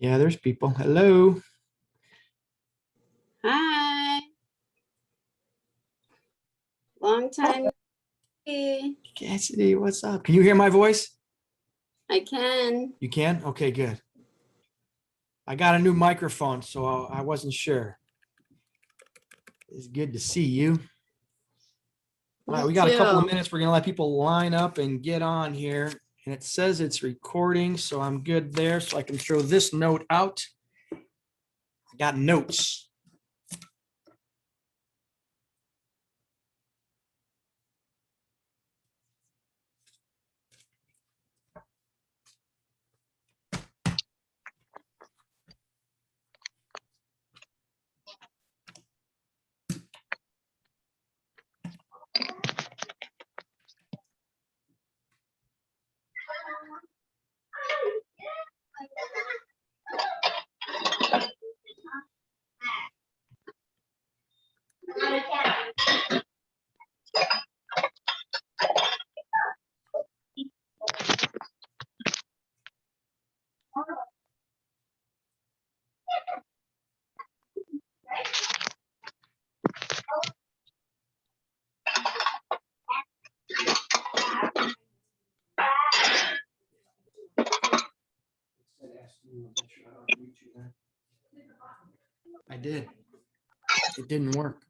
Yeah, there's people. Hello. Hi. Long time. Hey, Cassidy, what's up? Can you hear my voice? I can. You can? Okay, good. I got a new microphone, so I wasn't sure. It's good to see you. All right, we got a couple of minutes. We're going to let people line up and get on here. And it says it's recording, so I'm good there. So I can throw this note out. I got notes. I did. It didn't work.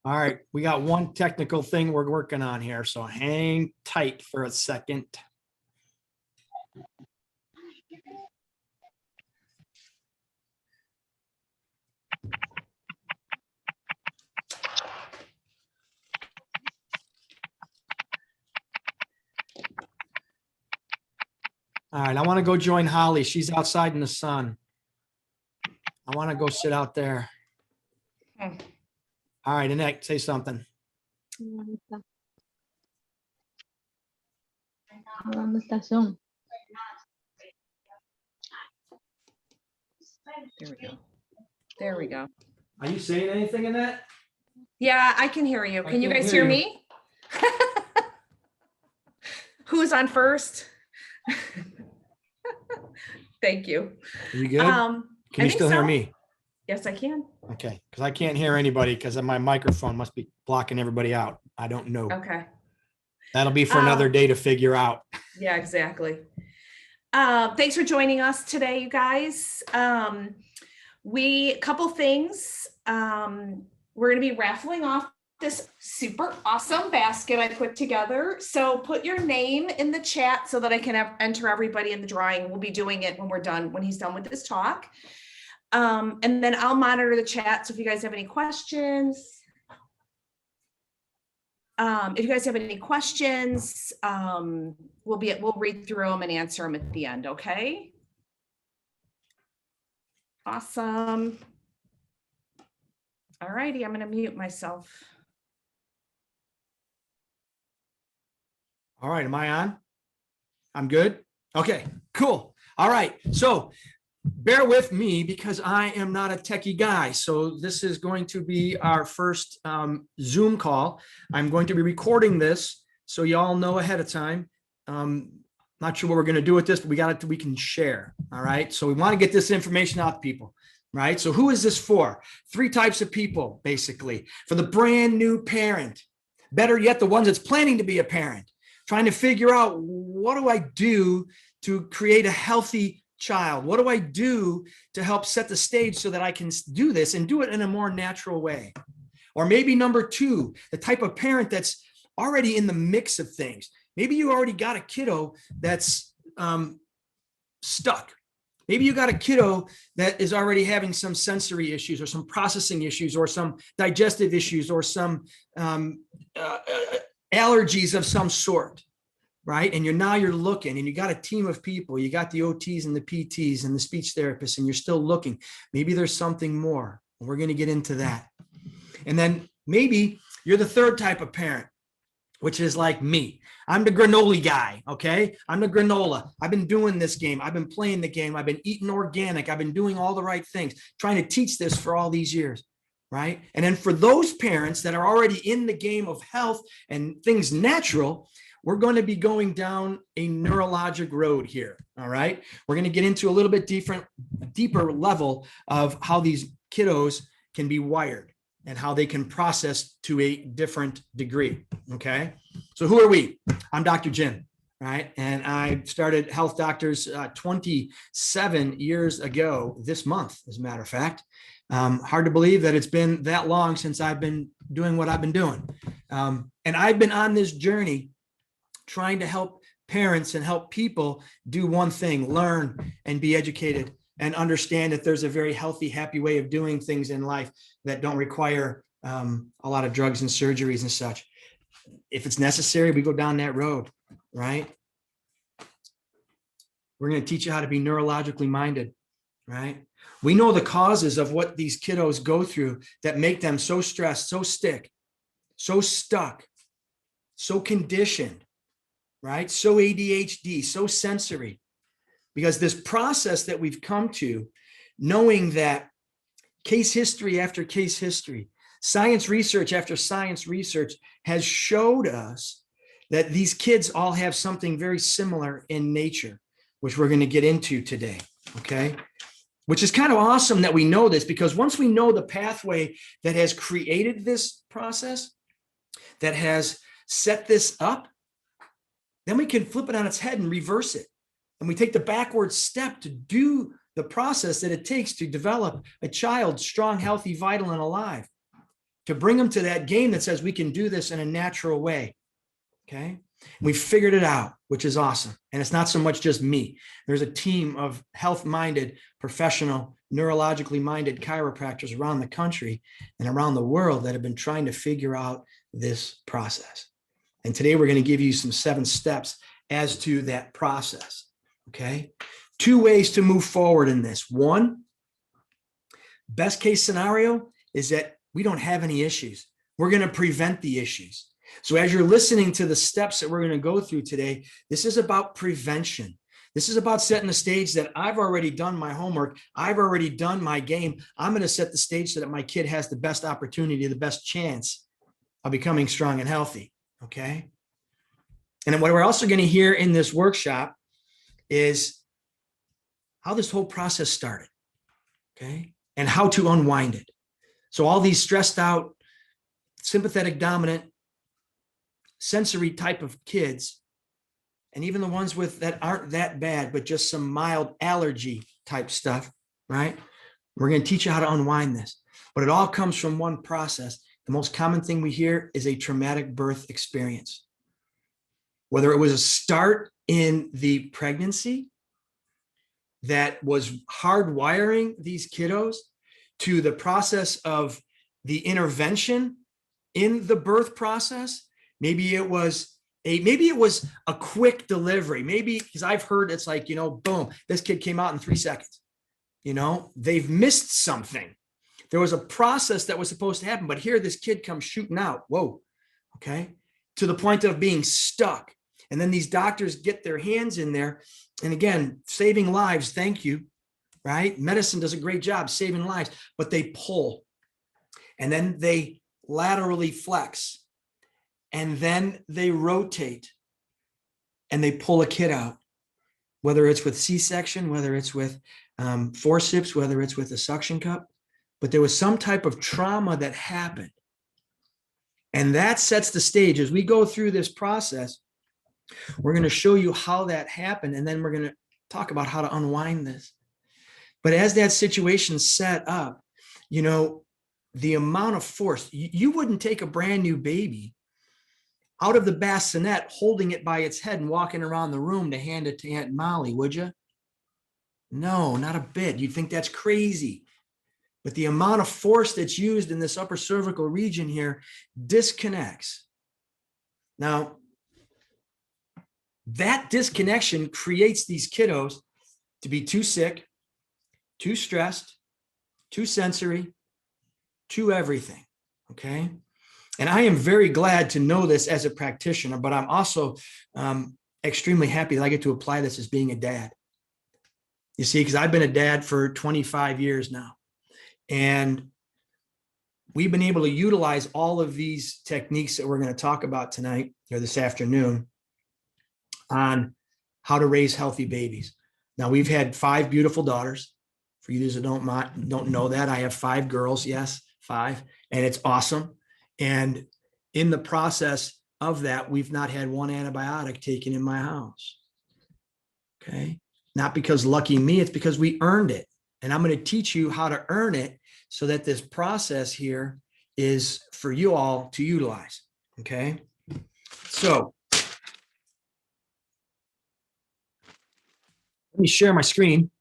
All right, we got one technical thing we're working on here, so hang tight for a second. All right, I want to go join Holly. She's outside in the sun. I want to go sit out there. All right, Annette, say something. ¿Dónde está Zoom? There we go. There we go. Are you saying anything, Annette? Yeah, I can hear you. Can you guys hear me? Who's on first? Thank you. Are you good? Can you still hear me? Yes, I can. Okay, because I can't hear anybody because my microphone must be blocking everybody out. I don't know. Okay. That'll be for another day to figure out. Yeah, exactly. Thanks for joining us today, you guys. Couple things. We're going to be raffling off this super awesome basket I put together. So put your name in the chat so that I can enter everybody in the drawing. We'll be doing it when we're done, when he's done with this talk. And then I'll monitor the chat. So if you guys have any questions, we'll read through them and answer them at the end. Okay. Awesome. All righty. I'm going to mute myself. All right, am I on? I'm good? Okay, cool. All right, so bear with me because I am not a techie guy. So this is going to be our first Zoom call. I'm going to be recording this so y'all know ahead of time. Not sure what we're going to do with this, but we can share. All right, so we want to get this information out to people. Right, so who is this for? 3 types of people, basically. For the brand new parent, better yet, the ones that's planning to be a parent, trying to figure out, what do I do to create a healthy child? What do I do to help set the stage so that I can do this and do it in a more natural way? Or maybe number 2, the type of parent that's already in the mix of things. Maybe you already got a kiddo that's stuck. Maybe you got a kiddo that is already having some sensory issues or some processing issues or some digestive issues or some allergies of some sort, right? And you're looking and you got a team of people. You got the OTs and the PTs and the speech therapists, and you're still looking. Maybe there's something more. We're going to get into that. And then maybe you're the 3rd type of parent, which is like me. I'm the granola guy, okay? I'm the granola. I've been doing this game. I've been playing the game. I've been eating organic. I've been doing all the right things, trying to teach this for all these years, right? And then for those parents that are already in the game of health and things natural, we're going to be going down a neurologic road here. All right. We're going to get into a little bit deeper level of how these kiddos can be wired and how they can process to a different degree. Okay. So who are we? I'm Dr. Jim, right? And I started Health Doctors 27 years ago this month, as a matter of fact. Hard to believe that it's been that long since I've been doing what I've been doing. And I've been on this journey trying to help parents and help people do one thing: learn and be educated and understand that there's a very healthy, happy way of doing things in life that don't require a lot of drugs and surgeries and such. If it's necessary, we go down that road, right? We're going to teach you how to be neurologically minded, right? We know the causes of what these kiddos go through that make them so stressed, so sick, so stuck, so conditioned, right? So ADHD, so sensory. Because this process that we've come to, knowing that case history after case history, science research after science research has showed us that these kids all have something very similar in nature, which we're going to get into today, okay? Which is kind of awesome that we know this, because once we know the pathway that has created this process, that has set this up, then we can flip it on its head and reverse it. And we take the backward step to do the process that it takes to develop a child strong, healthy, vital, and alive, to bring them to that game that says we can do this in a natural way. Okay. We figured it out, which is awesome. And it's not so much just me. There's a team of health-minded, professional, neurologically minded chiropractors around the country and around the world that have been trying to figure out this process. And today we're going to give you some 7 steps as to that process. Okay. 2 ways to move forward in this. 1, best case scenario is that we don't have any issues. We're going to prevent the issues. So as you're listening to the steps that we're going to go through today, this is about prevention. This is about setting the stage that I've already done my homework. I've already done my game. I'm going to set the stage so that my kid has the best opportunity, the best chance of becoming strong and healthy. Okay. And then what we're also going to hear in this workshop is how this whole process started. Okay. And how to unwind it. So all these stressed out, sympathetic dominant, sensory type of kids, and even the ones with that aren't that bad, but just some mild allergy type stuff, right? We're going to teach you how to unwind this, but it all comes from one process. The most common thing we hear is a traumatic birth experience. Whether it was a start in the pregnancy that was hardwiring these kiddos to the process of the intervention in the birth process. Maybe it was a quick delivery. Maybe, because I've heard it's like, boom, this kid came out in 3 seconds. They've missed something. There was a process that was supposed to happen, but here this kid comes shooting out. Whoa. Okay. To the point of being stuck. And then these doctors get their hands in there. And again, saving lives. Thank you. Right. Medicine does a great job saving lives, but they pull and then they laterally flex and then they rotate and they pull a kid out, whether it's with C-section, whether it's with forceps, whether it's with a suction cup, but there was some type of trauma that happened. And that sets the stage. As we go through this process, we're going to show you how that happened. And then we're going to talk about how to unwind this. But as that situation set up, the amount of force, you wouldn't take a brand new baby out of the bassinet, holding it by its head and walking around the room to hand it to Aunt Molly, would you? No, not a bit. You'd think that's crazy. But the amount of force that's used in this upper cervical region here disconnects. Now, that disconnection creates these kiddos to be too sick, too stressed, too sensory, too everything. Okay. And I am very glad to know this as a practitioner, but I'm also extremely happy that I get to apply this as being a dad. You see, because I've been a dad for 25 years now. And we've been able to utilize all of these techniques that we're going to talk about tonight or this afternoon on how to raise healthy babies. Now, we've had 5 beautiful daughters. For you that don't know that, I have 5 girls. Yes, 5, and it's awesome. And in the process of that, we've not had one antibiotic taken in my house. Okay, not because lucky me, it's because we earned it. And I'm going to teach you how to earn it so that this process here is for you all to utilize. Okay, so let me share my screen.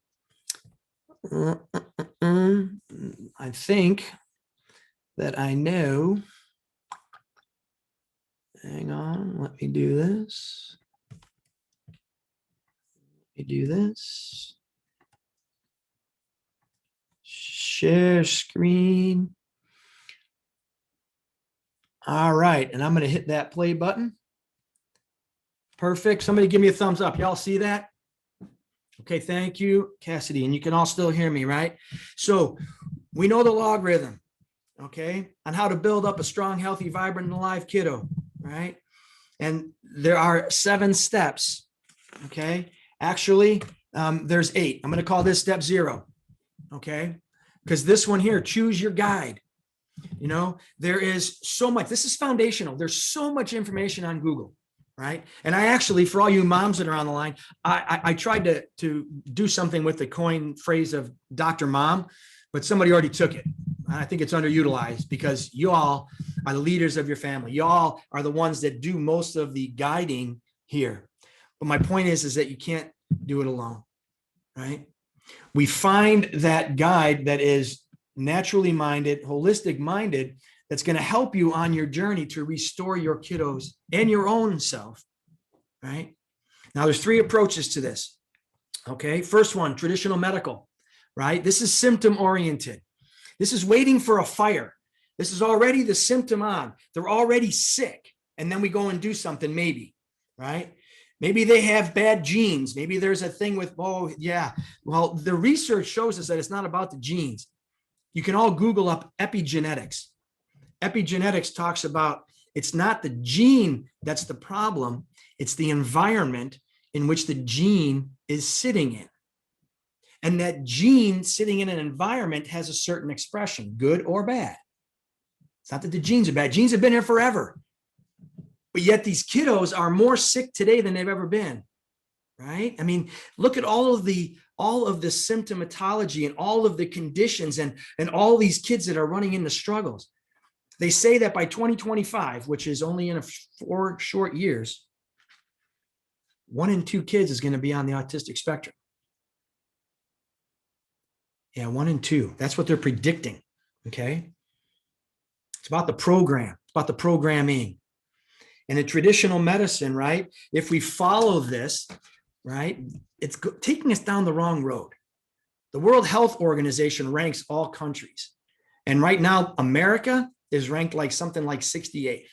I think that I know. Hang on, let me do this. Let me do this. Share screen. All right, and I'm going to hit that play button. Perfect. Somebody give me a thumbs up. Y'all see that? Okay, thank you, Cassidy. And you can all still hear me, right? So we know the logarithm, okay, on how to build up a strong, healthy, vibrant, and alive kiddo, right? And there are 7 steps, okay? Actually, there's 8. I'm going to call this step 0, okay? Because this one here, choose your guide. You know, there is so much. This is foundational. There's so much information on Google. Right. And I actually, for all you moms that are on the line, I tried to do something with the coin phrase of Dr. Mom, but somebody already took it. I think it's underutilized because you all are the leaders of your family. You all are the ones that do most of the guiding here. But my point is that you can't do it alone. Right. We find that guide that is naturally minded, holistic minded, that's going to help you on your journey to restore your kiddos and your own self, right? Now, there's 3 approaches to this, okay? First one, traditional medical, right? This is symptom oriented. This is waiting for a fire. This is already the symptom on. They're already sick, and then we go and do something maybe, right? Maybe they have bad genes. Maybe there's a thing with, oh, yeah. Well, the research shows us that it's not about the genes. You can all Google up epigenetics. Epigenetics talks about it's not the gene that's the problem, it's the environment in which the gene is sitting in. And that gene sitting in an environment has a certain expression, good or bad. It's not that the genes are bad. Genes have been here forever. But yet these kiddos are more sick today than they've ever been. Right? I mean, look at all of the symptomatology and all of the conditions and all these kids that are running into struggles. They say that by 2025, which is only in 4 short years, 1 in 2 kids is going to be on the autistic spectrum. Yeah, 1 in 2. That's what they're predicting. Okay. It's about the program, it's about the programming. And in traditional medicine, right? If we follow this, right, it's taking us down the wrong road. The World Health Organization ranks all countries. And right now, America is ranked like something like 68th.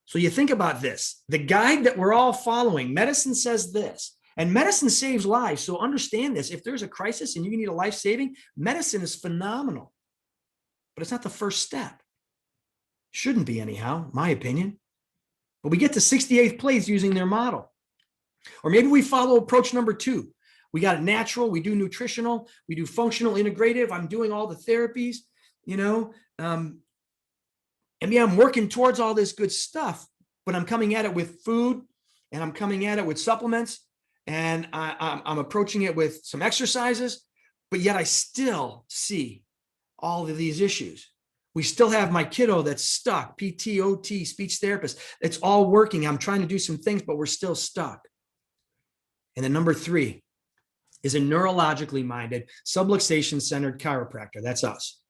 So you think about this, the guide that we're all following, medicine says this, and medicine saves lives. So understand this, if there's a crisis and you need a life saving, medicine is phenomenal, but it's not the first step. Shouldn't be anyhow, my opinion. But we get to 68th place using their model. Or maybe we follow approach number 2. We got it natural, we do nutritional, we do functional integrative. I'm doing all the therapies, you know, and yeah, I'm working towards all this good stuff, but I'm coming at it with food and I'm coming at it with supplements and I'm approaching it with some exercises, but yet I still see all of these issues. We still have my kiddo that's stuck, PT, OT, speech therapist. It's all working. I'm trying to do some things, but we're still stuck. And then number 3 is a neurologically minded, subluxation-centered chiropractor. That's us,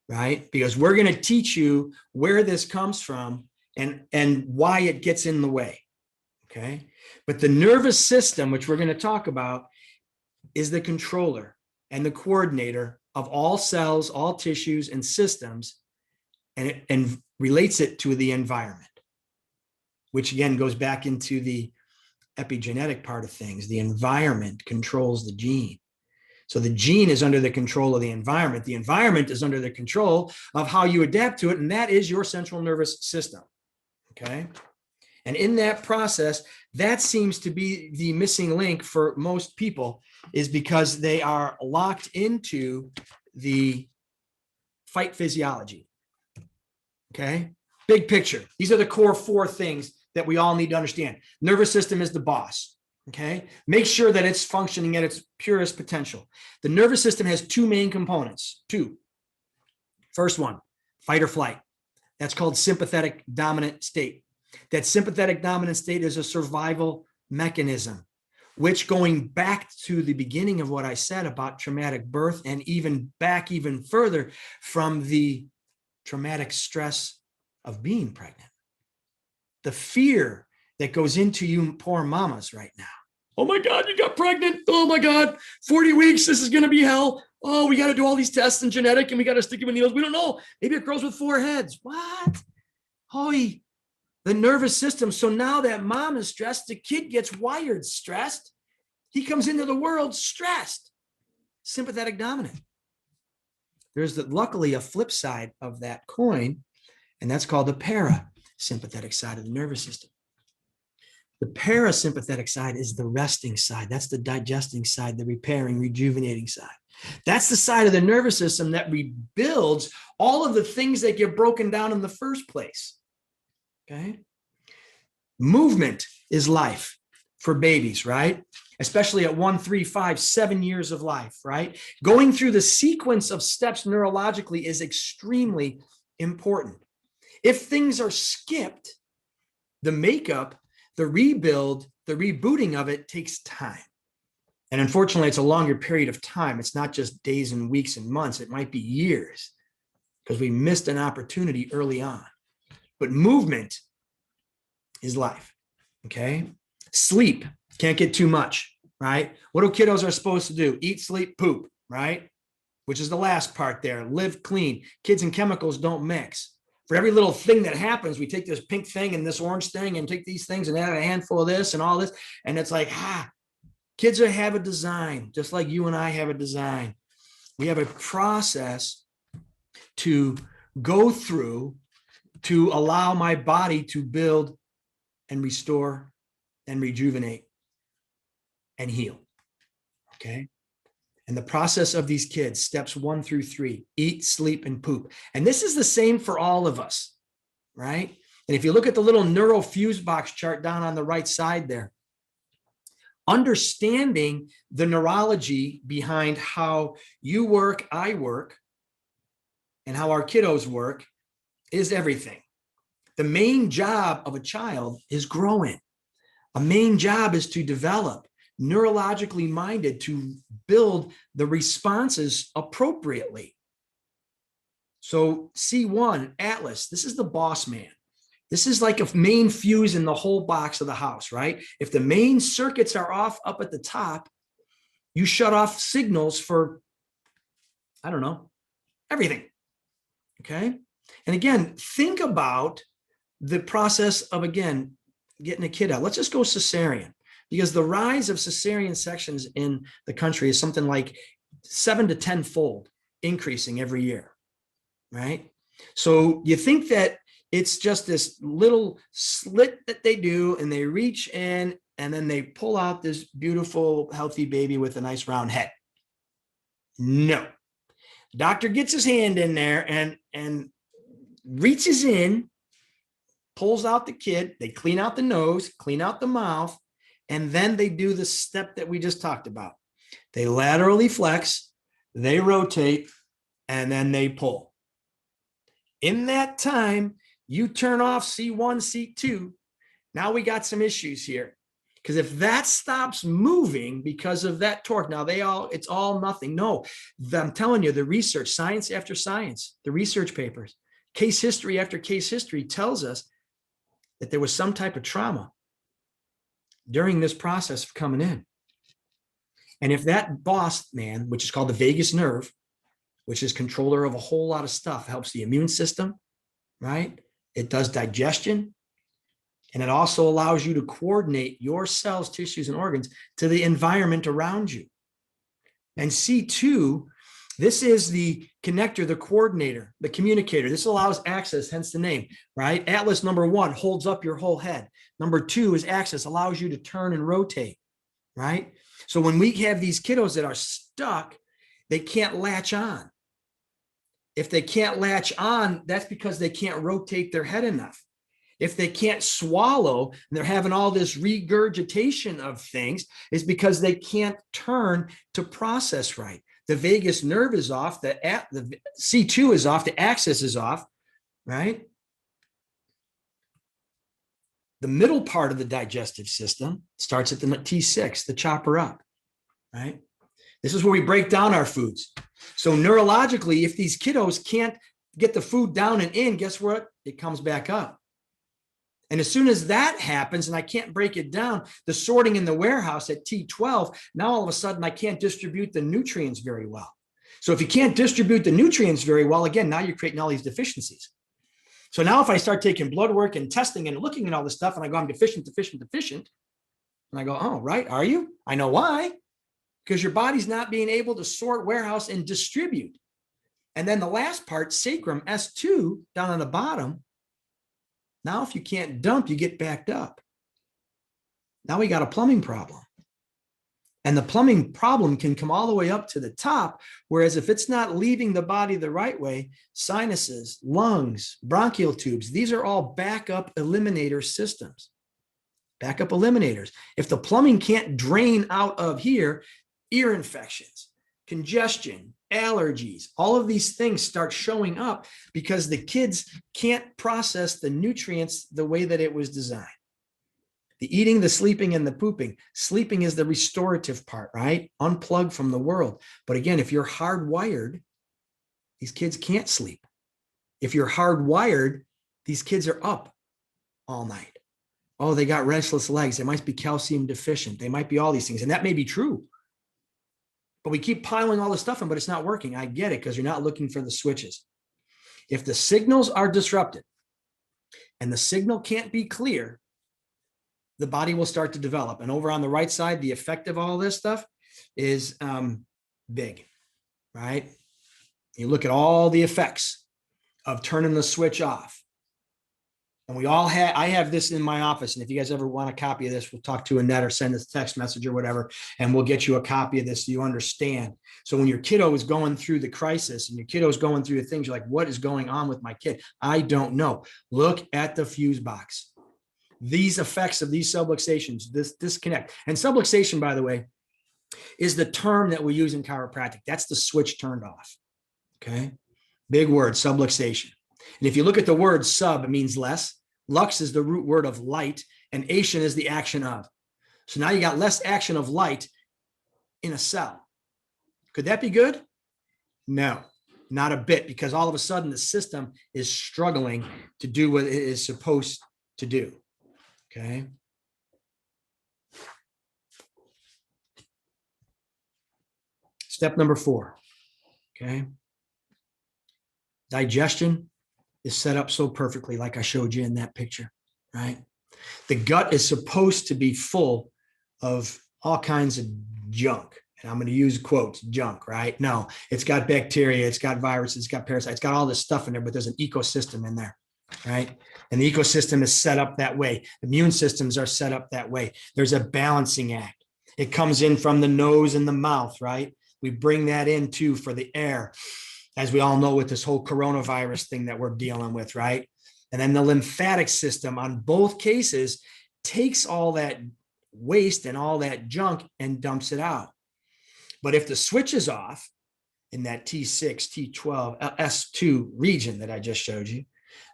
right? Because we're going to teach you where this comes from and why it gets in the way, okay? But the nervous system, which we're going to talk about, is the controller and the coordinator of all cells, all tissues and systems, and relates it to the environment, which again goes back into the epigenetic part of things. The environment controls the gene. So the gene is under the control of the environment. The environment is under the control of how you adapt to it, and that is your central nervous system, okay? And in that process, that seems to be the missing link for most people, is because they are locked into the fight physiology. Okay, big picture. These are the core 4 things that we all need to understand. Nervous system is the boss. Okay, make sure that it's functioning at its purest potential. The nervous system has 2 main components. 2. First one, fight or flight. That's called sympathetic dominant state. That sympathetic dominant state is a survival mechanism, which, going back to the beginning of what I said about traumatic birth, and even back even further from the traumatic stress of being pregnant. The fear that goes into you poor mamas right now. Oh my God, you got pregnant. Oh my God, 40 weeks, this is going to be hell. Oh, we got to do all these tests and genetic, and we got to stick them in needles. We don't know. Maybe it grows with 4 heads. What? Holy, the nervous system. So now that mom is stressed, the kid gets wired stressed. He comes into the world stressed. Sympathetic dominant. There's luckily a flip side of that coin, and that's called the parasympathetic side of the nervous system. The parasympathetic side is the resting side. That's the digesting side, the repairing, rejuvenating side. That's the side of the nervous system that rebuilds all of the things that get broken down in the first place. Okay. Movement is life for babies, right? Especially at 1, 3, 5, 7 years of life, right? Going through the sequence of steps neurologically is extremely important. If things are skipped, the makeup, the rebuild, the rebooting of it takes time. And unfortunately, it's a longer period of time. It's not just days and weeks and months. It might be years because we missed an opportunity early on. But movement is life, okay? Sleep, can't get too much, right? What do kiddos are supposed to do? Eat, sleep, poop, right? Which is the last part there. Live clean. Kids and chemicals don't mix. For every little thing that happens, we take this pink thing and this orange thing and take these things and add a handful of this and all this. And it's like, kids have a design, just like you and I have a design. We have a process to go through to allow my body to build and restore and rejuvenate and heal. Okay. And the process of these kids, steps 1 through 3, eat, sleep, and poop. And this is the same for all of us, right? And if you look at the little neuro fuse box chart down on the right side there, understanding the neurology behind how you work, I work, and how our kiddos work is everything. The main job of a child is growing. A main job is to develop, neurologically minded, to build the responses appropriately. So C1, Atlas, this is the boss man. This is like a main fuse in the whole box of the house, right? If the main circuits are off up at the top, you shut off signals for, I don't know, everything, okay? And again, think about the process of, again, getting a kid out. Let's just go cesarean, because the rise of cesarean sections in the country is something like 7 to 10-fold increasing every year, right? So you think that it's just this little slit that they do, and they reach in and then they pull out this beautiful, healthy baby with a nice round head. No. The doctor gets his hand in there and reaches in, pulls out the kid. They clean out the nose, clean out the mouth, and then they do the step that we just talked about. They laterally flex, they rotate, and then they pull. In that time, you turn off C1, C2. Now we got some issues here. Because if that stops moving because of that torque, now it's all nothing. No, I'm telling you, the research, science after science, the research papers, case history after case history tells us that there was some type of trauma during this process of coming in. And if that boss man, which is called the vagus nerve, which is controller of a whole lot of stuff, helps the immune system, right? It does digestion, and it also allows you to coordinate your cells, tissues, and organs to the environment around you. And C2 This is the connector, the coordinator, the communicator. This allows access, hence the name, right? Atlas number 1 holds up your whole head. Number 2 is access, allows you to turn and rotate, right? So when we have these kiddos that are stuck, they can't latch on. If they can't latch on, that's because they can't rotate their head enough. If they can't swallow and they're having all this regurgitation of things, it's because they can't turn to process right. The vagus nerve is off, the C2 is off, the axis is off, right? The middle part of the digestive system starts at the T6, the chopper up, right? This is where we break down our foods. So neurologically, if these kiddos can't get the food down and in, guess what? It comes back up. And as soon as that happens and I can't break it down, the sorting in the warehouse at T12, now all of a sudden I can't distribute the nutrients very well. So if you can't distribute the nutrients very well, again, now you're creating all these deficiencies. So now if I start taking blood work and testing and looking at all this stuff and I go, I'm deficient, and I go, oh, right, are you? I know why. Because your body's not being able to sort, warehouse, and distribute. And then the last part, sacrum, S2, down on the bottom. Now, if you can't dump, you get backed up. Now we got a plumbing problem. And the plumbing problem can come all the way up to the top, whereas if it's not leaving the body the right way, sinuses, lungs, bronchial tubes, these are all backup eliminator systems. Backup eliminators. If the plumbing can't drain out of here, ear infections, congestion, allergies, all of these things start showing up because the kids can't process the nutrients the way that it was designed. The eating, the sleeping, and the pooping. Sleeping is the restorative part, right? Unplug from the world. But again, if you're hardwired, these kids can't sleep. If you're hardwired, these kids are up all night. Oh, they got restless legs. They might be calcium deficient. They might be all these things. And that may be true. But we keep piling all this stuff in, but it's not working. I get it because you're not looking for the switches. If the signals are disrupted and the signal can't be clear, the body will start to develop. And over on the right side, the effect of all this stuff is big, right? You look at all the effects of turning the switch off. And we all have, I have this in my office. And if you guys ever want a copy of this, we'll talk to Annette or send us a text message or whatever, and we'll get you a copy of this so you understand. So when your kiddo is going through the crisis and your kiddo is going through the things, you're like, what is going on with my kid? I don't know. Look at the fuse box. These effects of these subluxations, this disconnect. And subluxation, by the way, is the term that we use in chiropractic. That's the switch turned off. Okay. Big word, subluxation. And if you look at the word sub, it means less. Lux is the root word of light, and ation is the action of. So now you got less action of light in a cell. Could that be good? No, not a bit, because all of a sudden the system is struggling to do what it is supposed to do. Okay. Step number 4. Okay. Digestion is set up so perfectly, like I showed you in that picture, right? The gut is supposed to be full of all kinds of junk. And I'm going to use quotes, junk, right? No, it's got bacteria, it's got viruses, it's got parasites, it's got all this stuff in there, but there's an ecosystem in there, right? And the ecosystem is set up that way. Immune systems are set up that way. There's a balancing act. It comes in from the nose and the mouth, right? We bring that in too for the air, as we all know with this whole coronavirus thing that we're dealing with, right? And then the lymphatic system on both cases takes all that waste and all that junk and dumps it out. But if the switch is off in that T6, T12, S2 region that I just showed you,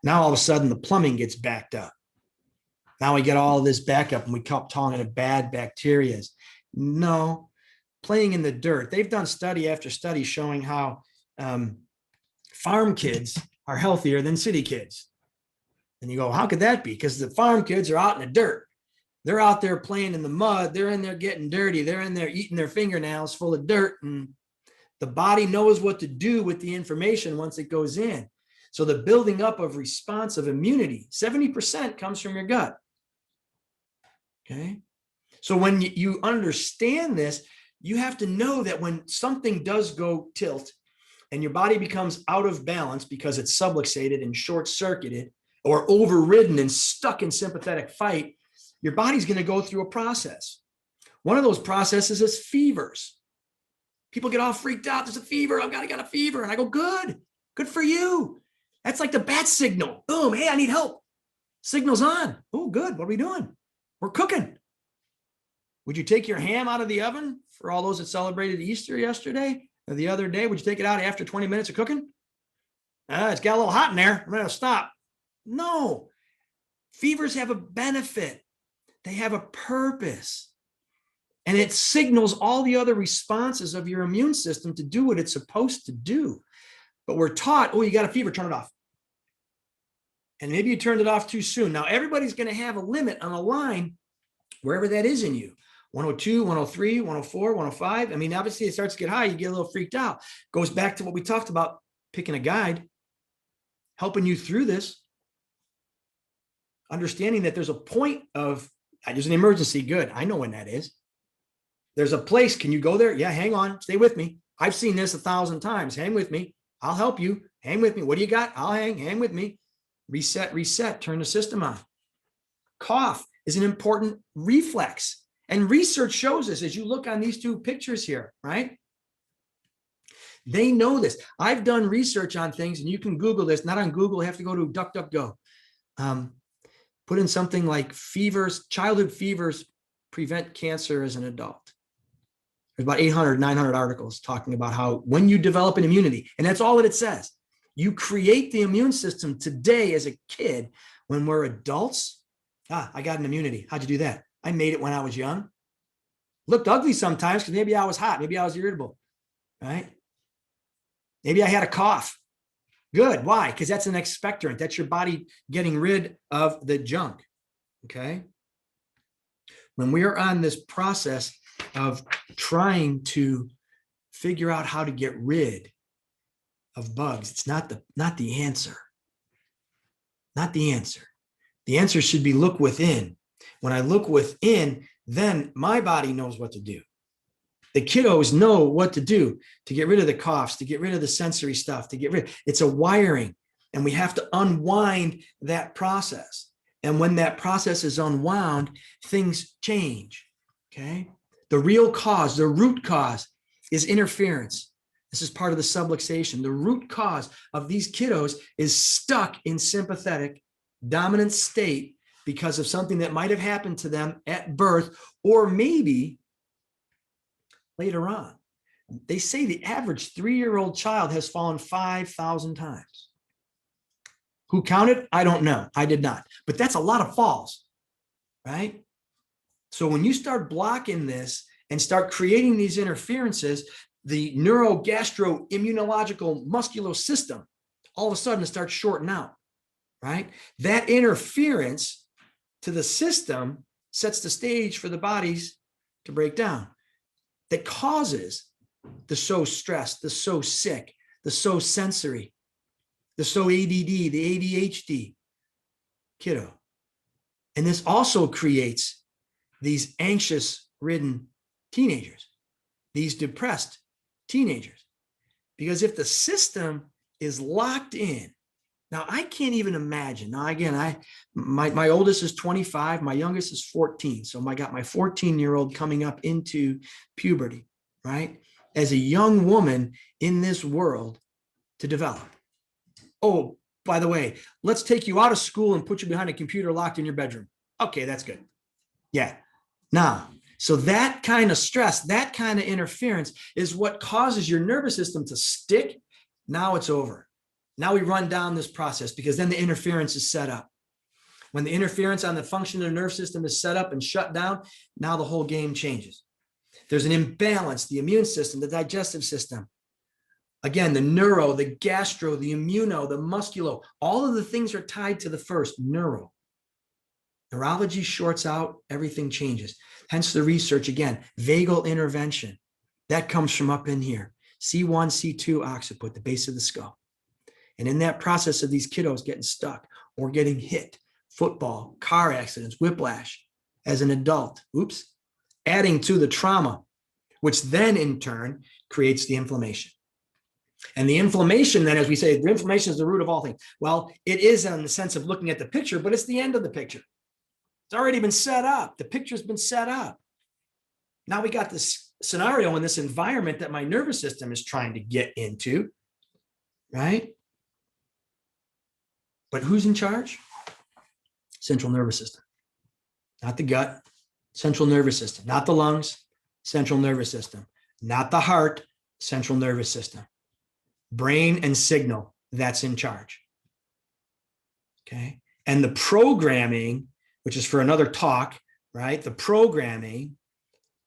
now all of a sudden the plumbing gets backed up. Now we get all of this backup and we keep talking of bad bacteria. No, playing in the dirt. They've done study after study showing how farm kids are healthier than city kids. And you go, how could that be? Because the farm kids are out in the dirt. They're out there playing in the mud. They're in there getting dirty. They're in there eating their fingernails full of dirt. And the body knows what to do with the information once it goes in. So the building up of responsive immunity, 70% comes from your gut. Okay. So when you understand this, you have to know that when something does go tilt and your body becomes out of balance because it's subluxated and short-circuited or overridden and stuck in sympathetic fight, your body's going to go through a process. One of those processes is fevers. People get all freaked out. There's a fever. I got a fever. And I go, good for you. That's like the bat signal. Boom. Hey, I need help. Signal's on. Oh, good. What are we doing? We're cooking. Would you take your ham out of the oven for all those that celebrated Easter yesterday or the other day? Would you take it out after 20 minutes of cooking? It's got a little hot in there. I'm going to stop. No. Fevers have a benefit. They have a purpose. And it signals all the other responses of your immune system to do what it's supposed to do. But we're taught, oh, you got a fever, turn it off. And maybe you turned it off too soon. Now, everybody's going to have a limit on a line, wherever that is in you. 102, 103, 104, 105. I mean, obviously it starts to get high. You get a little freaked out. Goes back to what we talked about, picking a guide, helping you through this, understanding that there's a point of, there's an emergency. Good. I know when that is. There's a place. Can you go there? Yeah, hang on. Stay with me. I've seen this 1,000 times. Hang with me. I'll help you. Hang with me. What do you got? I'll hang with me. Reset, turn the system on. Cough is an important reflex. And research shows us as you look on these two pictures here, right? They know this. I've done research on things, and you can Google this, not on Google, you have to go to DuckDuckGo. Put in something like fevers, childhood fevers prevent cancer as an adult. There's about 800, 900 articles talking about how when you develop an immunity, and that's all that it says, you create the immune system today as a kid. When we're adults, I got an immunity. How'd you do that? I made it when I was young. Looked ugly sometimes because maybe I was hot. Maybe I was irritable, right? Maybe I had a cough. Good. Why? Because that's an expectorant. That's your body getting rid of the junk, okay? When we are on this process of trying to figure out how to get rid of bugs, it's not the answer. Not the answer. The answer should be look within. When I look within, then my body knows what to do. The kiddos know what to do to get rid of the coughs, to get rid of the sensory stuff, it's a wiring, and we have to unwind that process. And when that process is unwound, things change, okay? The real cause, the root cause is interference. This is part of the subluxation. The root cause of these kiddos is stuck in sympathetic dominant state because of something that might have happened to them at birth, or maybe later on. They say the average 3-year-old child has fallen 5,000 times. Who counted? I don't know. I did not. But that's a lot of falls, right? So when you start blocking this and start creating these interferences, the neurogastroimmunological muscular system, all of a sudden it starts shorting out, right? That interference to the system sets the stage for the bodies to break down. That causes the so stressed, the so sick, the so sensory, the so ADD, the ADHD kiddo. And this also creates these anxious-ridden teenagers, these depressed teenagers. Because if the system is locked in, now I can't even imagine. Now again, my oldest is 25, my youngest is 14. So I got my 14-year-old coming up into puberty, right? As a young woman in this world to develop. Oh, by the way, let's take you out of school and put you behind a computer locked in your bedroom. Okay, that's good. Yeah. Now, so that kind of stress, that kind of interference is what causes your nervous system to stick. Now it's over. Now we run down this process because then the interference is set up. When the interference on the function of the nerve system is set up and shut down, now the whole game changes. There's an imbalance, the immune system, the digestive system. Again, the neuro, the gastro, the immuno, the musculo, all of the things are tied to the first, neuro. Neurology shorts out, everything changes. Hence the research, again, vagal intervention. That comes from up in here. C1, C2 occiput, the base of the skull. And in that process of these kiddos getting stuck or getting hit, football, car accidents, whiplash, as an adult, oops, adding to the trauma, which then in turn creates the inflammation. And the inflammation, then, as we say, the inflammation is the root of all things. Well, it is in the sense of looking at the picture, but it's the end of the picture. It's already been set up. The picture's been set up. Now we got this scenario in this environment that my nervous system is trying to get into, right? But who's in charge? Central nervous system, not the gut, central nervous system, not the lungs, central nervous system, not the heart, central nervous system. Brain and signal, that's in charge. Okay. And the programming, which is for another talk, right? The programming,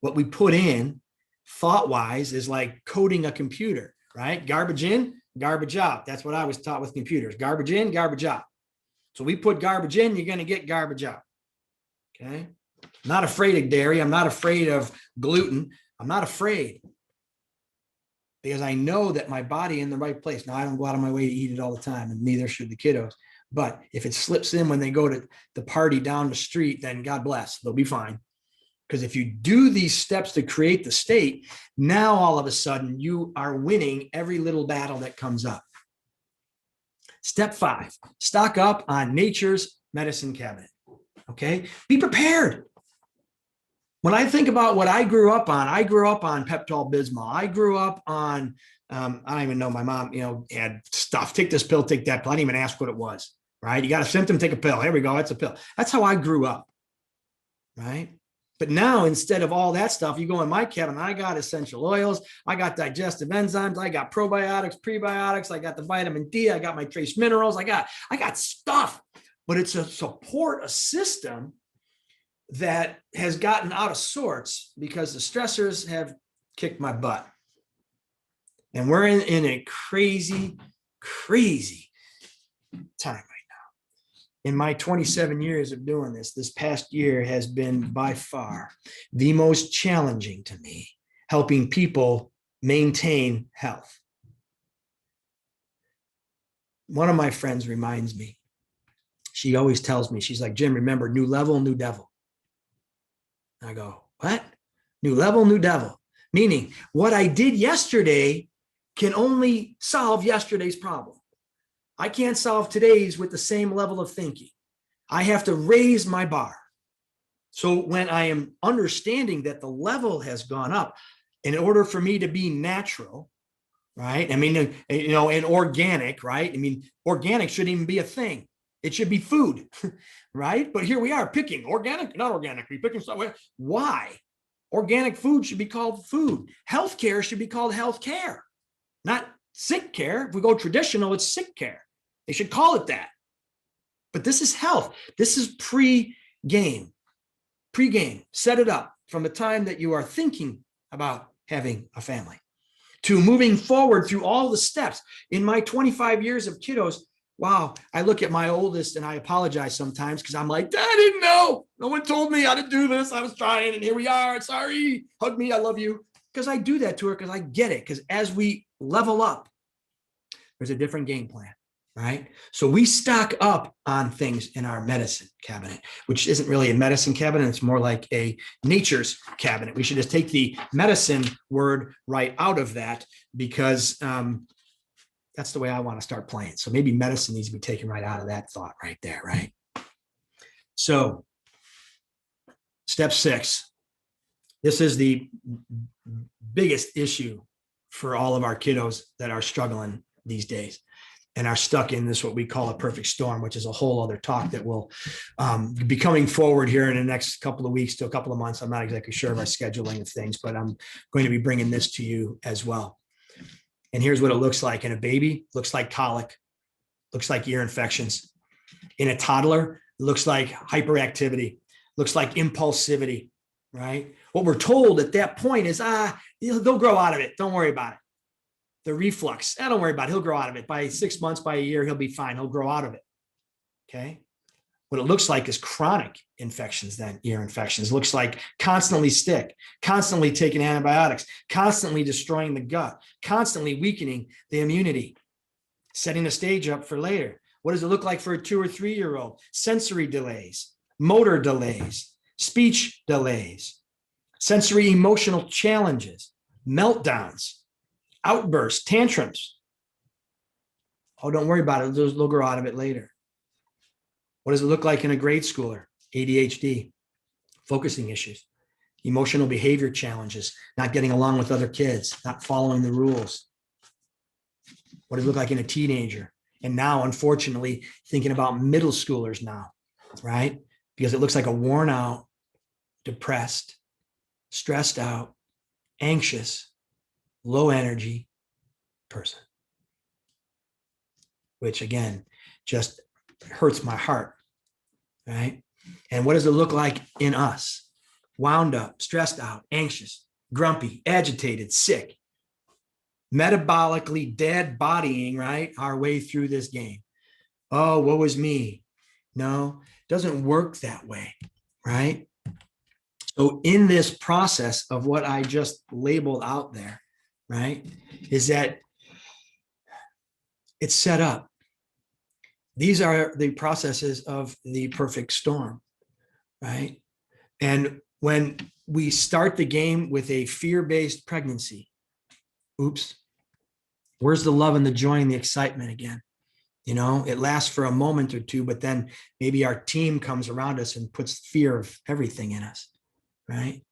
what we put in thought-wise is like coding a computer, right? Garbage in, garbage out. That's what I was taught with computers. Garbage in, garbage out. So we put garbage in, you're going to get garbage out. Okay. I'm not afraid of dairy. I'm not afraid of gluten. I'm not afraid, because I know that my body in the right place. Now, I don't go out of my way to eat it all the time, and neither should the kiddos. But if it slips in when they go to the party down the street, then God bless, they'll be fine. Because if you do these steps to create the state, now all of a sudden you are winning every little battle that comes up. Step 5, stock up on nature's medicine cabinet. Okay, be prepared. When I think about what I grew up on Pepto-Bismol. I grew up on, I don't even know, my mom, had stuff, take this pill, take that pill. I didn't even ask what it was, right? You got a symptom, take a pill. Here we go, it's a pill. That's how I grew up, right? But now, instead of all that stuff, you go in my cabinet, I got essential oils, I got digestive enzymes, I got probiotics, prebiotics, I got the vitamin D, I got my trace minerals, I got stuff, but it's a support, a system that has gotten out of sorts because the stressors have kicked my butt. And we're in a crazy, crazy time right now. In my 27 years of doing this past year has been by far the most challenging to me, helping people maintain health. One of my friends reminds me, she always tells me, she's like, Jim, remember, new level, new devil. I go, what? New level, new devil. Meaning what I did yesterday can only solve yesterday's problem. I can't solve today's with the same level of thinking. I have to raise my bar. So when I am understanding that the level has gone up, in order for me to be natural, right? I mean, and organic, right? I mean, organic shouldn't even be a thing. It should be food, right? But here we are picking organic, not organic. We picking somewhere. Why? Organic food should be called food. Healthcare should be called healthcare, not sick care. If we go traditional, it's sick care. They should call it that. But this is health. This is pre-game. Pre-game. Set it up from the time that you are thinking about having a family to moving forward through all the steps. In my 25 years of kiddos, wow, I look at my oldest and I apologize sometimes because I'm like, Dad, I didn't know. No one told me how to do this. I was trying and here we are. Sorry. Hug me. I love you. Because I do that to her because I get it. Because as we level up, there's a different game plan, right? So we stock up on things in our medicine cabinet, which isn't really a medicine cabinet. It's more like a nature's cabinet. We should just take the medicine word right out of that because that's the way I want to start playing. So maybe medicine needs to be taken right out of that thought right there, right? So step 6, this is the biggest issue for all of our kiddos that are struggling these days and are stuck in this, what we call a perfect storm, which is a whole other talk that will be coming forward here in the next couple of weeks to a couple of months. I'm not exactly sure of our scheduling of things, but I'm going to be bringing this to you as well. And here's what it looks like in a baby. Looks like colic, looks like ear infections. In a toddler, it looks like hyperactivity, looks like impulsivity, right? What we're told at that point is, they'll grow out of it. Don't worry about it. The reflux, don't worry about it. He'll grow out of it. By 6 months, by a year, he'll be fine. He'll grow out of it, okay? What it looks like is chronic infections, then ear infections. It looks like constantly sick, constantly taking antibiotics, constantly destroying the gut, constantly weakening the immunity, setting the stage up for later. What does it look like for a 2 or 3 year old? Sensory delays, motor delays, speech delays, sensory emotional challenges, meltdowns, outbursts, tantrums, Oh, don't worry about it. They'll grow out of it later. What does it look like in a grade schooler? ADHD, focusing issues, emotional behavior challenges, not getting along with other kids, not following the rules. What does it look like in a teenager? And now, unfortunately, thinking about middle schoolers now, right? Because it looks like a worn out, depressed, stressed out, anxious, low energy person. Which again, just hurts my heart, right? And what does it look like in us? Wound up, stressed out, anxious, grumpy, agitated, sick, metabolically dead bodying, right? Our way through this game. Oh, what was me? No, it doesn't work that way, right? So in this process of what I just labeled out there, right, is that it's set up. These are the processes of the perfect storm, right? And when we start the game with a fear-based pregnancy, oops, where's the love and the joy and the excitement again? You know, it lasts for a moment or two, but then maybe our team comes around us and puts fear of everything in us, right?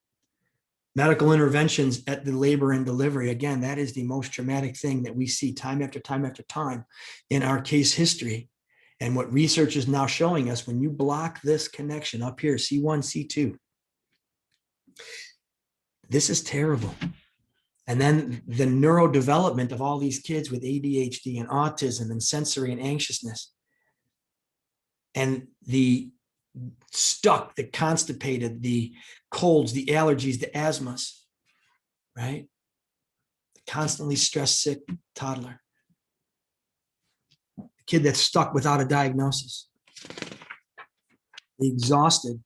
Medical interventions at the labor and delivery, again, that is the most traumatic thing that we see time after time after time in our case history. And what research is now showing us, when you block this connection up here, C1, C2, this is terrible. And then the neurodevelopment of all these kids with ADHD and autism and sensory and anxiousness, and the stuck, the constipated, the colds, the allergies, the asthmas, right? The constantly stressed, sick toddler. The kid that's stuck without a diagnosis. The exhausted,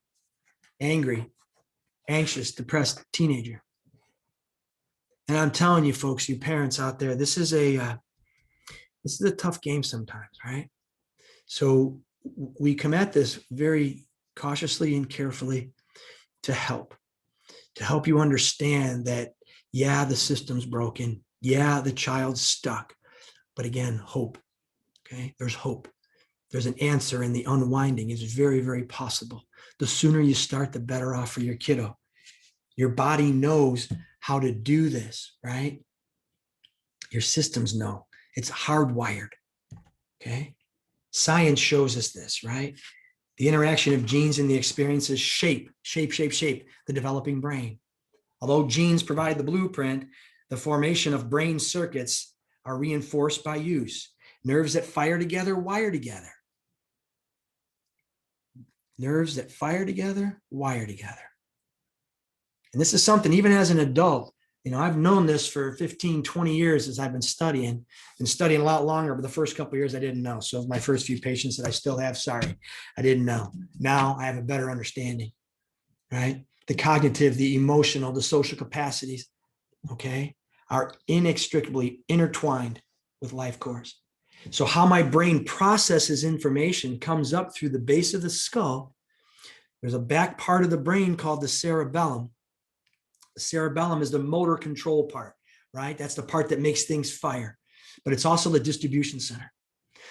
angry, anxious, depressed teenager. And I'm telling you, folks, you parents out there, this is a tough game sometimes, right? So we come at this very cautiously and carefully to help you understand that, yeah, the system's broken. Yeah, the child's stuck. But again, hope, okay? There's hope. There's an answer, and the unwinding is very, very possible. The sooner you start, the better off for your kiddo. Your body knows how to do this, right? Your systems know. It's hardwired, okay? Science shows us this, right? The interaction of genes and the experiences shape the developing brain. Although genes provide the blueprint, the formation of brain circuits are reinforced by use. Nerves that fire together, wire together. Nerves that fire together, wire together. And this is something, even as an adult, you know, I've known this for 15, 20 years as I've been studying a lot longer, but the first couple of years I didn't know. So my first few patients that I still have, sorry, I didn't know. Now I have a better understanding, right? The cognitive, the emotional, the social capacities, okay, are inextricably intertwined with life course. So how my brain processes information comes up through the base of the skull. There's a back part of the brain called the cerebellum. The cerebellum is the motor control part, right? That's the part that makes things fire, but it's also the distribution center.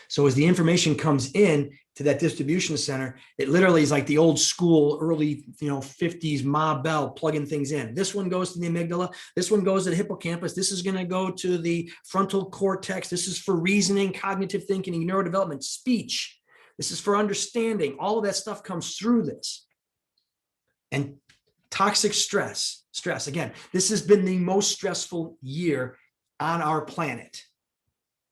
So as the information comes in to that distribution center, it literally is like the old school, early, 50s Ma Bell plugging things in. This one goes to the amygdala. This one goes to the hippocampus. This is going to go to the frontal cortex. This is for reasoning, cognitive thinking, neurodevelopment, speech. This is for understanding. All of that stuff comes through this. And toxic stress, again, this has been the most stressful year on our planet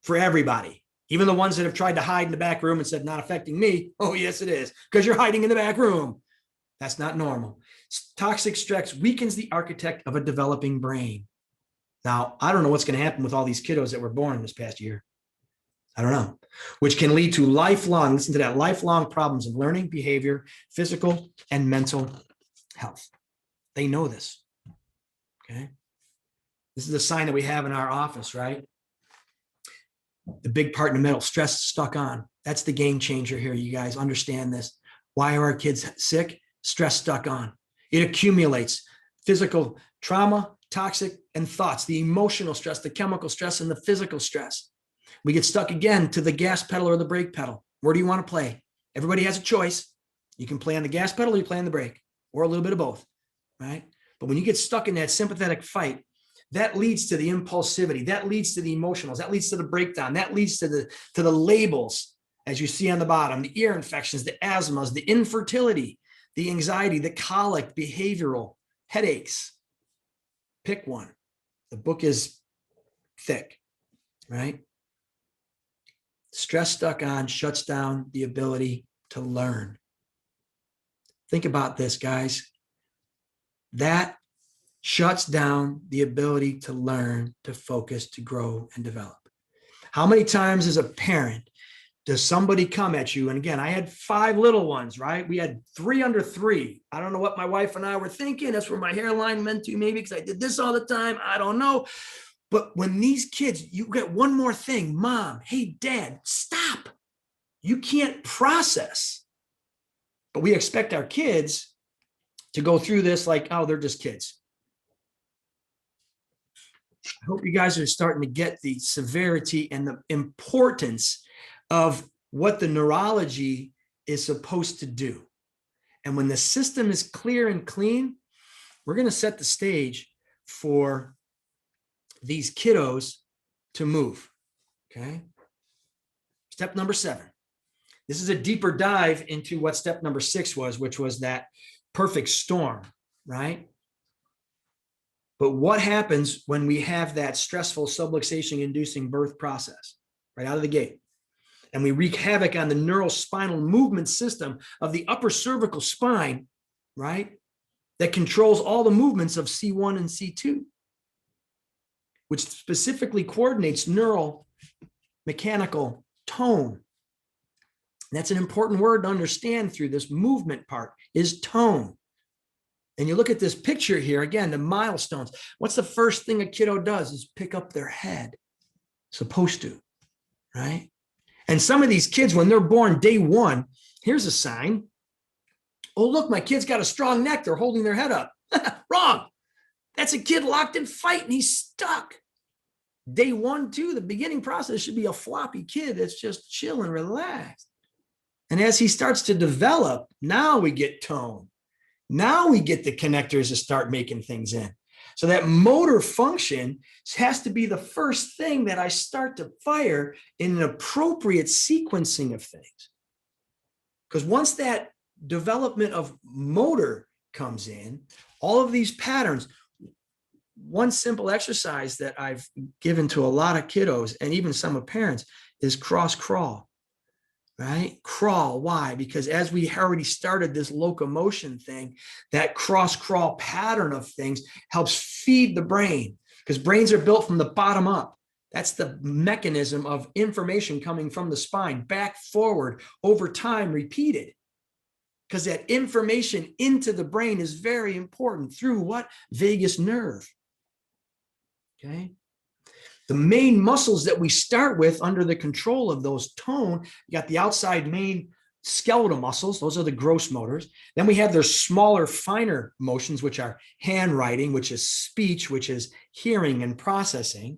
for everybody. Even the ones that have tried to hide in the back room and said, not affecting me. Oh, yes, it is, because you're hiding in the back room. That's not normal. Toxic stress weakens the architect of a developing brain. Now, I don't know what's going to happen with all these kiddos that were born this past year. I don't know, which can lead to lifelong, listen to that, lifelong problems of learning, behavior, physical, and mental health. They know this, okay? This is a sign that we have in our office, right? The big part in the middle, stress stuck on. That's the game changer here. You guys understand this. Why are our kids sick? Stress stuck on. It accumulates. Physical trauma, toxic, and thoughts, the emotional stress, the chemical stress, and the physical stress. We get stuck again to the gas pedal or the brake pedal. Where do you want to play? Everybody has a choice. You can play on the gas pedal or you play on the brake, or a little bit of both, right? But when you get stuck in that sympathetic fight, that leads to the impulsivity, that leads to the emotionals, that leads to the breakdown, that leads to the labels, as you see on the bottom, the ear infections, the asthmas, the infertility, the anxiety, the colic, behavioral, headaches. Pick one. The book is thick, right? Stress stuck on shuts down the ability to learn. Think about this, guys. That shuts down the ability to learn, to focus, to grow, and develop. How many times as a parent does somebody come at you? And again, I had 5 little ones, right? We had 3 under 3. I don't know what my wife and I were thinking. That's where my hairline meant to, maybe because I did this all the time. I don't know. But when these kids, you get one more thing, mom, hey, dad, stop. You can't process. But we expect our kids to go through this like, oh, they're just kids. I hope you guys are starting to get the severity and the importance of what the neurology is supposed to do. And when the system is clear and clean, we're going to set the stage for these kiddos to move. Okay. Step number 7. This is a deeper dive into what step number 6 was, which was that perfect storm, right? But what happens when we have that stressful subluxation inducing birth process right out of the gate? And we wreak havoc on the neurospinal movement system of the upper cervical spine, right? That controls all the movements of C1 and C2, which specifically coordinates neural mechanical tone. And that's an important word to understand through this movement part is tone. And you look at this picture here, again, the milestones. What's the first thing a kiddo does is pick up their head. Supposed to, right? And some of these kids, when they're born day 1, here's a sign. Oh, look, my kid's got a strong neck. They're holding their head up. Wrong. That's a kid locked in fight and he's stuck. Day 1, 2, the beginning process should be a floppy kid that's just chill and relaxed. And as he starts to develop, now we get tone. Now we get the connectors to start making things in. So that motor function has to be the first thing that I start to fire in an appropriate sequencing of things. Because once that development of motor comes in, all of these patterns, one simple exercise that I've given to a lot of kiddos and even some of parents is cross crawl. Right? Crawl. Why? Because as we already started this locomotion thing, that cross crawl pattern of things helps feed the brain, because brains are built from the bottom up. That's the mechanism of information coming from the spine back forward over time, repeated. Because that information into the brain is very important through what? Vagus nerve. Okay. The main muscles that we start with under the control of those tone, you got the outside main skeletal muscles. Those are the gross motors. Then we have their smaller, finer motions, which are handwriting, which is speech, which is hearing and processing,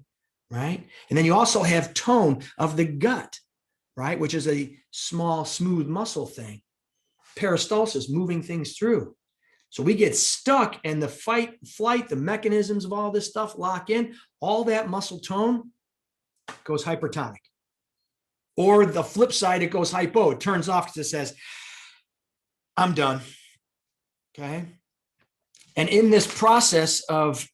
right? And then you also have tone of the gut, right? Which is a small, smooth muscle thing. Peristalsis, moving things through. So we get stuck and the fight, flight, the mechanisms of all this stuff lock in. All that muscle tone goes hypertonic. Or the flip side, it goes hypo. It turns off because it says, I'm done. Okay. And in this process of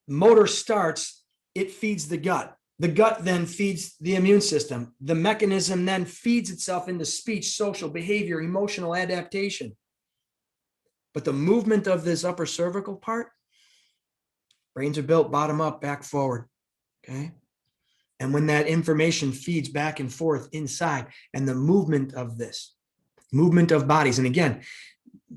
motor starts, it feeds the gut. The gut then feeds the immune system. The mechanism then feeds itself into speech, social behavior, emotional adaptation. But the movement of this upper cervical part, brains are built bottom up, back forward, okay? And when that information feeds back and forth inside, and the movement of this, movement of bodies, and again,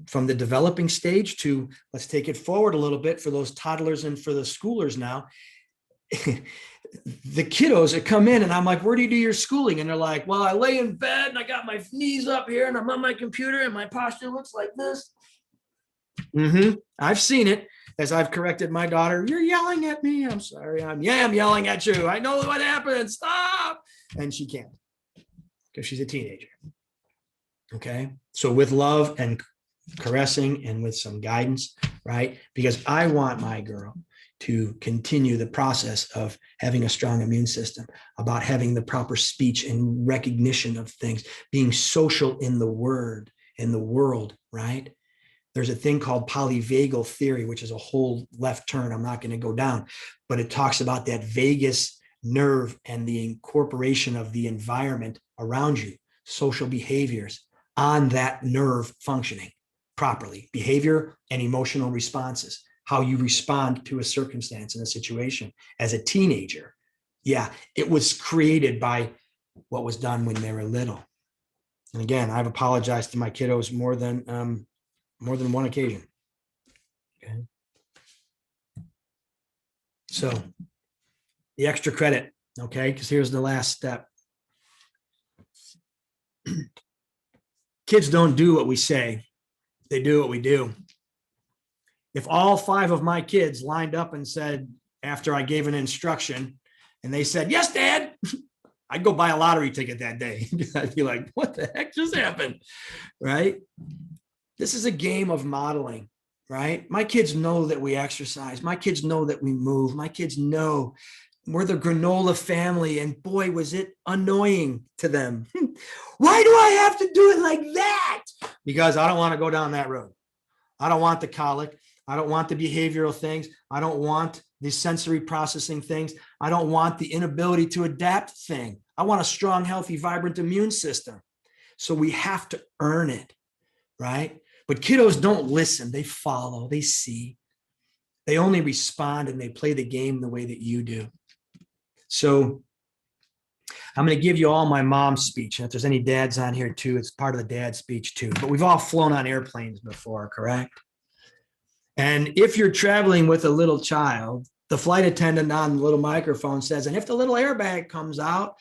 from the developing stage to, let's take it forward a little bit for those toddlers and for the schoolers now, the kiddos that come in and I'm like, where do you do your schooling? And they're like, well, I lay in bed and I got my knees up here and I'm on my computer and my posture looks like this. I've seen it. as I've corrected my daughter, you're yelling at me. I'm sorry. I'm yelling at you. I know what happened. Stop. And she can't because she's a teenager. Okay. So with love and caressing and with some guidance, right? Because I want my girl to continue the process of having a strong immune system, about having the proper speech and recognition of things, being social in the world, right? There's a thing called polyvagal theory, which is a whole left turn. I'm not going to go down, but it talks about that vagus nerve and the incorporation of the environment around you, social behaviors on that nerve functioning properly, behavior and emotional responses, how you respond to a circumstance in a situation as a teenager. Yeah, it was created by what was done when they were little. And again, I've apologized to my kiddos more than one occasion. Okay. So the extra credit, okay, because here's the last step. Kids don't do what we say. They do what we do. If all 5 of my kids lined up and said, after I gave an instruction, and they said, yes, Dad, I'd go buy a lottery ticket that day. I'd be like, what the heck just happened? Right? This is a game of modeling, right? My kids know that we exercise. My kids know that we move. My kids know we're the granola family. And boy, was it annoying to them. Why do I have to do it like that? Because I don't want to go down that road. I don't want the colic. I don't want the behavioral things. I don't want the sensory processing things. I don't want the inability to adapt thing. I want a strong, healthy, vibrant immune system. So we have to earn it, right? But kiddos don't listen. They follow, they see. They only respond and they play the game the way that you do. So I'm going to give you all my mom's speech. And if there's any dads on here too, it's part of the dad speech too. But we've all flown on airplanes before, correct? And if you're traveling with a little child, the flight attendant on the little microphone says, and if the little airbag comes out,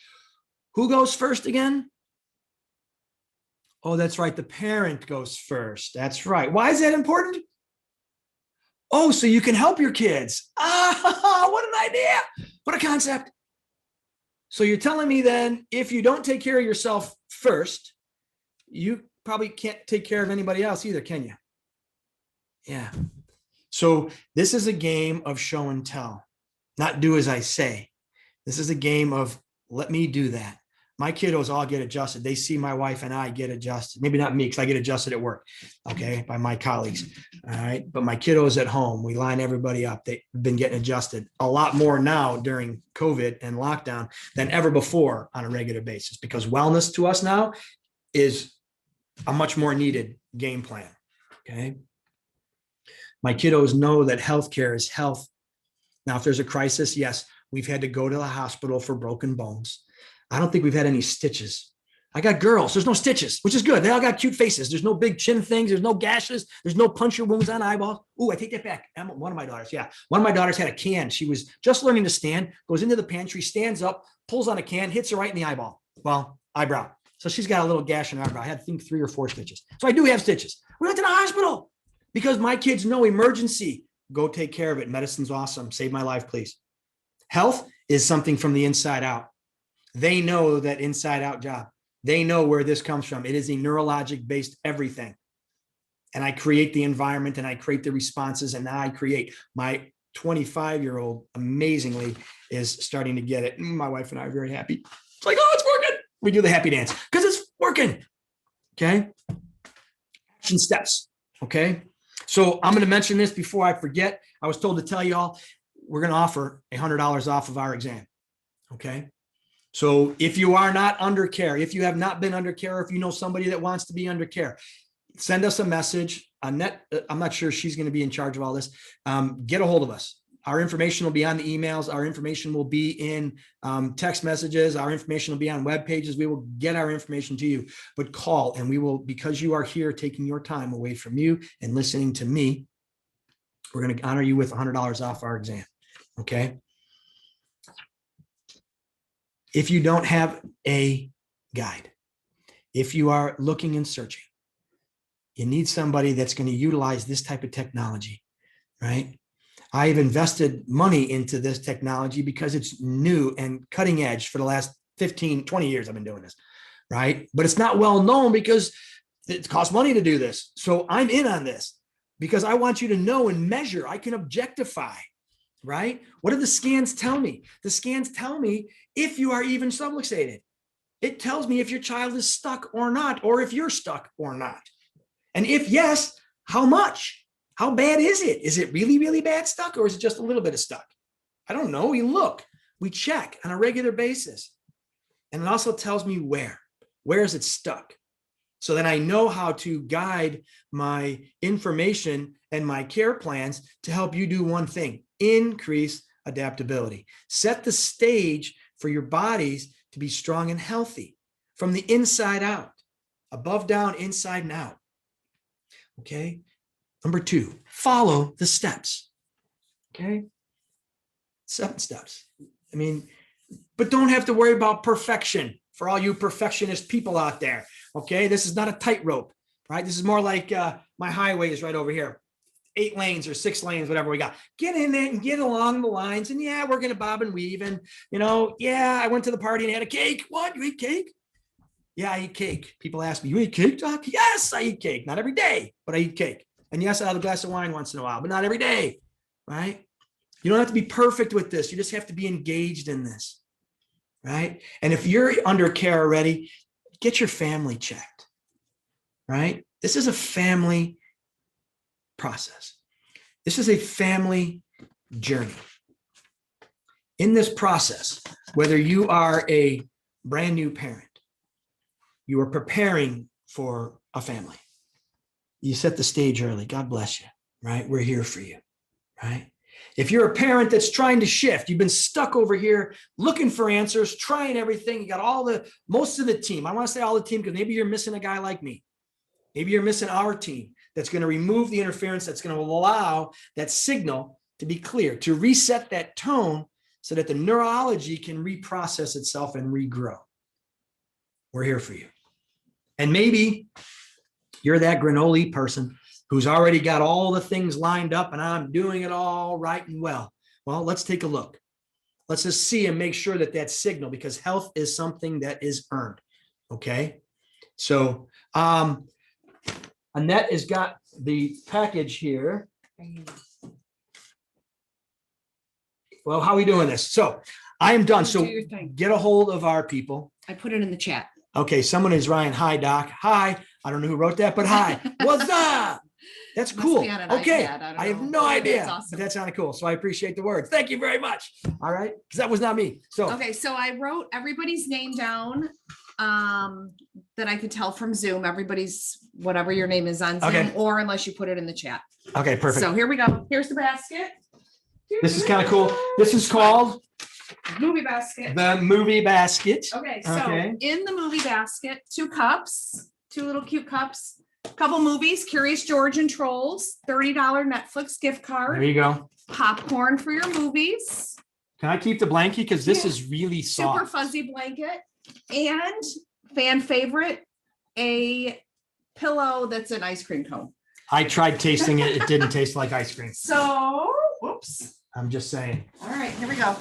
who goes first again? Oh, that's right. The parent goes first. That's right. Why is that important? Oh, so you can help your kids. Ah, what an idea. What a concept. So you're telling me then, if you don't take care of yourself first, you probably can't take care of anybody else either, can you? Yeah. So this is a game of show and tell, not do as I say. This is a game of let me do that. My kiddos all get adjusted. They see my wife and I get adjusted. Maybe not me, because I get adjusted at work, okay, by my colleagues. All right. But my kiddos at home, we line everybody up. They've been getting adjusted a lot more now during COVID and lockdown than ever before on a regular basis, because wellness to us now is a much more needed game plan. Okay. My kiddos know that healthcare is health. Now, if there's a crisis, yes, we've had to go to the hospital for broken bones. I don't think we've had any stitches. I got girls. There's no stitches, which is good. They all got cute faces. There's no big chin things. There's no gashes. There's no puncture wounds on eyeballs. Ooh, I take that back. One of my daughters. Yeah. One of my daughters had a can. She was just learning to stand, goes into the pantry, stands up, pulls on a can, hits her right in the eyeball. Well, eyebrow. So she's got a little gash in her eyebrow. I had, I think, 3 or 4 stitches. So I do have stitches. We went to the hospital because my kids know emergency. Go take care of it. Medicine's awesome. Save my life, please. Health is something from the inside out. They know that inside out job. They know where this comes from. It is a neurologic based everything. And I create the environment and I create the responses and I create. My 25-year-old amazingly is starting to get it. My wife and I are very happy. It's like, oh, it's working. We do the happy dance because it's working. Okay. Action steps. Okay. So I'm going to mention this before I forget. I was told to tell you all, we're going to offer $100 off of our exam. Okay. So if you are not under care, if you have not been under care, if you know somebody that wants to be under care, send us a message. Annette, I'm not sure she's going to be in charge of all this. Get a hold of us. Our information will be on the emails. Our information will be in text messages. Our information will be on web pages. We will get our information to you, but call and we will, because you are here taking your time away from you and listening to me, we're going to honor you with $100 off our exam. Okay. If you don't have a guide, if you are looking and searching, you need somebody that's going to utilize this type of technology, right? I've invested money into this technology because it's new and cutting edge for the last 15, 20 years I've been doing this, right? But it's not well known because it costs money to do this. So I'm in on this because I want you to know and measure. I can objectify, right? What do the scans tell me? The scans tell me if you are even subluxated. It tells me if your child is stuck or not, or if you're stuck or not. And if yes, how much? How bad is it? Is it really, really bad stuck, or is it just a little bit of stuck? I don't know. We look, we check on a regular basis. And it also tells me where is it stuck? So then I know how to guide my information and my care plans to help you do one thing: increase adaptability. Set the stage for your bodies to be strong and healthy from the inside out, above, down, inside, and out. Okay. Number 2, follow the steps. Okay. 7 steps. I mean, but don't have to worry about perfection for all you perfectionist people out there. Okay. This is not a tightrope, right? This is more like my highway is right over here. 8 lanes or 6 lanes, whatever we got. Get in it and get along the lines. And yeah, we're going to bob and weave. And, yeah, I went to the party and had a cake. What? You eat cake? Yeah, I eat cake. People ask me, you eat cake, Doc? Yes, I eat cake. Not every day, but I eat cake. And yes, I have a glass of wine once in a while, but not every day, right? You don't have to be perfect with this. You just have to be engaged in this, right? And if you're under care already, get your family checked, right? This is a family process. This is a family journey. In this process, whether you are a brand new parent, you are preparing for a family, you set the stage early. God bless you, right? We're here for you, right? If you're a parent that's trying to shift, you've been stuck over here looking for answers, trying everything. You got most of the team. I want to say all the team because maybe you're missing a guy like me. Maybe you're missing our team that's going to remove the interference, that's going to allow that signal to be clear, to reset that tone so that the neurology can reprocess itself and regrow. We're here for you. And maybe you're that granola person who's already got all the things lined up and I'm doing it all right and well. Well, let's take a look. Let's just see and make sure that that signal, because health is something that is earned. Okay. So, Annette has got the package here. Well, how are we doing this? So I am done. So Do your thing. get a hold of our people. I put it in the chat. Okay, someone is Ryan. Hi, Doc. Hi. I don't know who wrote that, but hi. What's up? That's Must cool. be on an Okay. iPad. I don't I have know. no That's idea, awesome. but that sounded cool. So I appreciate the words. Thank you very much. All right. Because that was not me. So, Okay, so I wrote everybody's name down that I could tell from Zoom. Everybody's, whatever your name is on Zoom, Okay. or unless you put it in the chat. okay, perfect. So here we go. Here's the basket. This is kind of cool. This is called Movie basket. the movie basket. Okay, so Okay. in the movie basket, 2 cups, 2 little cute cups, couple movies, Curious George and Trolls, $30 Netflix gift There card, you go. popcorn for your movies, Can I keep the blankie? Because this Yeah. is really super soft. fuzzy blanket, and fan favorite, a pillow that's an ice cream cone. I tried tasting it. It didn't taste like ice cream. So, whoops. I'm just saying. All right, here we go.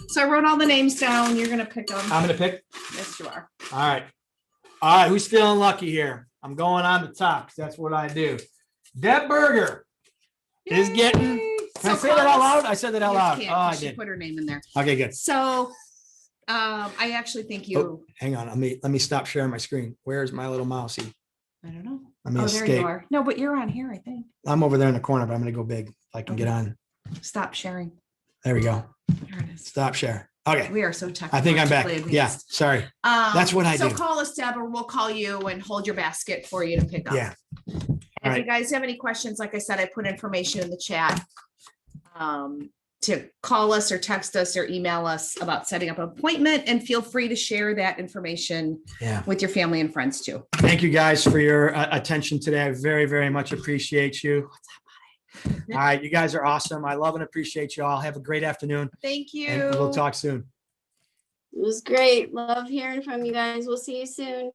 So I wrote all the names down. You're gonna pick them. I'm going to pick. Yes, you are. All right. All right. Who's feeling lucky here? I'm going on the top because that's what I do. Deb Berger is getting. Yay. Can I So say that out call loud? us- I said that out You loud. can't, Oh, I 'cause she did. put her name in there. Okay, good. So I actually think you, Oh, hang on. Let me stop sharing my screen. Where's my little mousey? I don't know. Let me Oh, there you escape. are. No, but you're on here, I think. I'm over there in the corner, but I'm going to go big if I can get on. Stop sharing. There we go. There it is. Stop share. Okay. We are so technical. I think I'm back. Yeah. Sorry. That's what I so do. call us, Deb, or we'll call you and hold your basket for you to pick up. Yeah. If All you right. guys have any questions, like I said, I put information in the chat to call us or text us or email us about setting up an appointment, and feel free to share that information Yeah. with your family and friends too. Thank you guys for your attention today. I very, very much appreciate you. All right. You guys are awesome. I love and appreciate you all. Have a great afternoon. Thank you. And we'll talk soon. It was great. Love hearing from you guys. We'll see you soon.